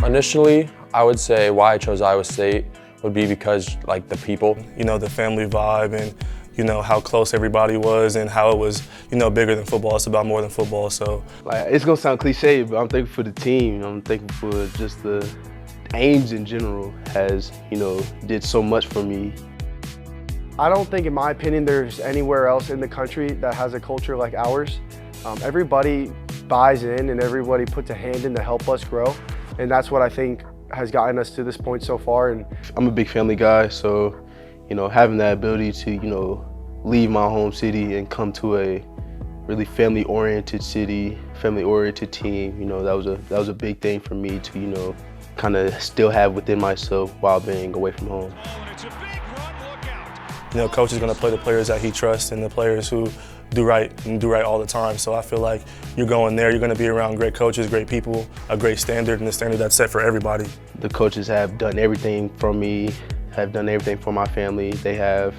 Initially, I would say why I chose Iowa State would be because, like, the people. You know, the family vibe and, you know, how close everybody was and how it was, you know, bigger than football. It's about more than football, so. Like, it's gonna sound cliche, but I'm thankful for the team. I'm thankful for just the Ames in general has, you know, did so much for me. I don't think, in my opinion, there's anywhere else in the country that has a culture like ours. Everybody buys in and everybody puts a hand in to help us grow. And that's what I think has gotten us to this point so far. And I'm a big family guy, so, you know, having that ability to, you know, leave my home city and come to a really family-oriented city, family-oriented team, you know, that was a big thing for me to, you know, kind of still have within myself while being away from home. You know, coach is going to play the players that he trusts and the players who do right and do right all the time. So I feel like you're going there, you're going to be around great coaches, great people, a great standard, and a standard that's set for everybody. The coaches have done everything for me, have done everything for my family. They have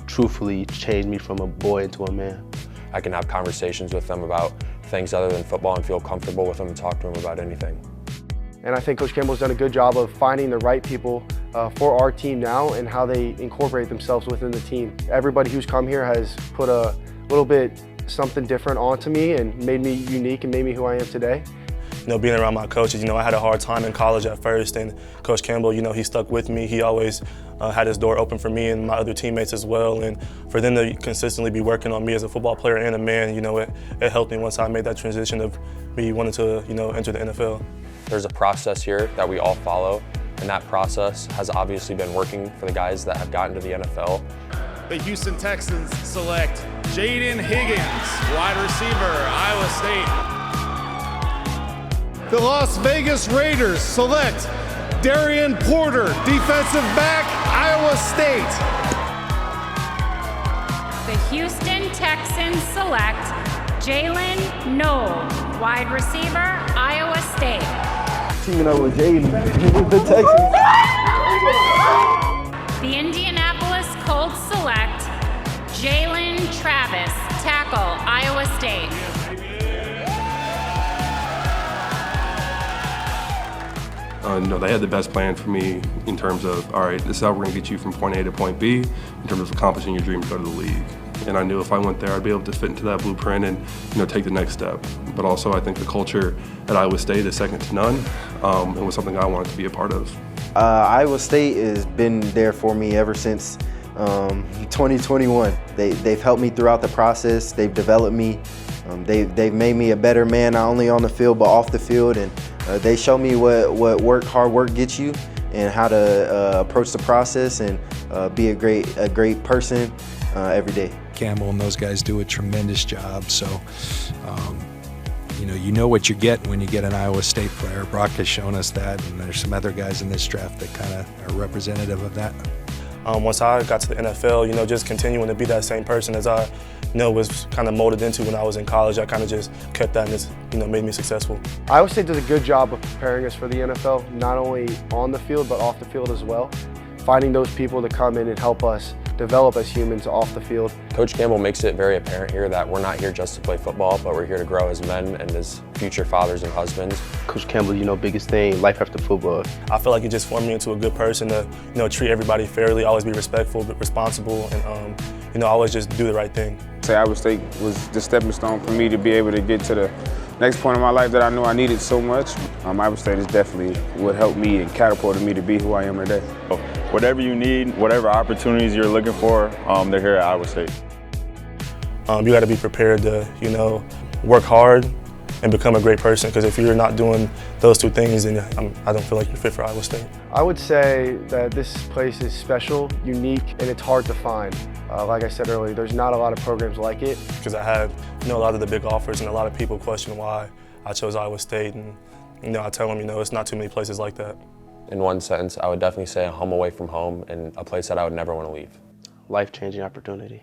truthfully changed me from a boy into a man. I can have conversations with them about things other than football and feel comfortable with them and talk to them about anything. And I think Coach Campbell's done a good job of finding the right people for our team now and how they incorporate themselves within the team. Everybody who's come here has put a little bit something different onto me and made me unique and made me who I am today. You know, being around my coaches, you know, I had a hard time in college at first, and Coach Campbell, you know, he stuck with me. He always had his door open for me and my other teammates as well. And for them to consistently be working on me as a football player and a man, you know, it helped me once I made that transition of me wanting to, you know, enter the NFL. There's a process here that we all follow, and that process has obviously been working for the guys that have gotten to the NFL. The Houston Texans select Jaden Higgins, wide receiver, Iowa State. The Las Vegas Raiders select Darian Porter, defensive back, Iowa State. The Houston Texans select Jalen Noel, wide receiver, Iowa State. Teaming up with Jaden, the Texans. The Indianapolis Colts select Jalen Travis, tackle, Iowa State. You know, they had the best plan for me in terms of, all right, this is how we're going to get you from point A to point B in terms of accomplishing your dream to go to the league. And I knew if I went there, I'd be able to fit into that blueprint and, you know, take the next step. But also, I think the culture at Iowa State is second to none, and was something I wanted to be a part of. Iowa State has been there for me ever since 2021. They've helped me throughout the process. They've developed me. They've made me a better man, not only on the field but off the field. And they show me what hard work gets you and how to approach the process and be a great person every day. Campbell and those guys do a tremendous job. So, you know what you get when you get an Iowa State player. Brock has shown us that, and there's some other guys in this draft that kind of are representative of that. Once I got to the NFL, you know, just continuing to be that same person as I, you know, was kind of molded into when I was in college. I kind of just kept that, and it's, you know, made me successful. Iowa State does a good job of preparing us for the NFL, not only on the field but off the field as well. Finding those people to come in and help us develop as humans off the field. Coach Campbell makes it very apparent here that we're not here just to play football, but we're here to grow as men and as future fathers and husbands. Coach Campbell, you know, biggest thing, life after football. I feel like it just formed me into a good person to, you know, treat everybody fairly, always be respectful, but responsible, and, you know, always just do the right thing. Iowa State was the stepping stone for me to be able to get to the next point in my life that I know I needed so much. Iowa State is definitely what helped me and catapulted me to be who I am today. Whatever you need, whatever opportunities you're looking for, they're here at Iowa State. You got to be prepared to, you know, work hard and become a great person, because if you're not doing those two things, then I don't feel like you're fit for Iowa State. I would say that this place is special, unique, and it's hard to find. Like I said earlier, there's not a lot of programs like it. Because I had, you know, a lot of the big offers, and a lot of people question why I chose Iowa State, and, you know, I tell them, you know, it's not too many places like that. In one sentence, I would definitely say a home away from home and a place that I would never want to leave. Life-changing opportunity.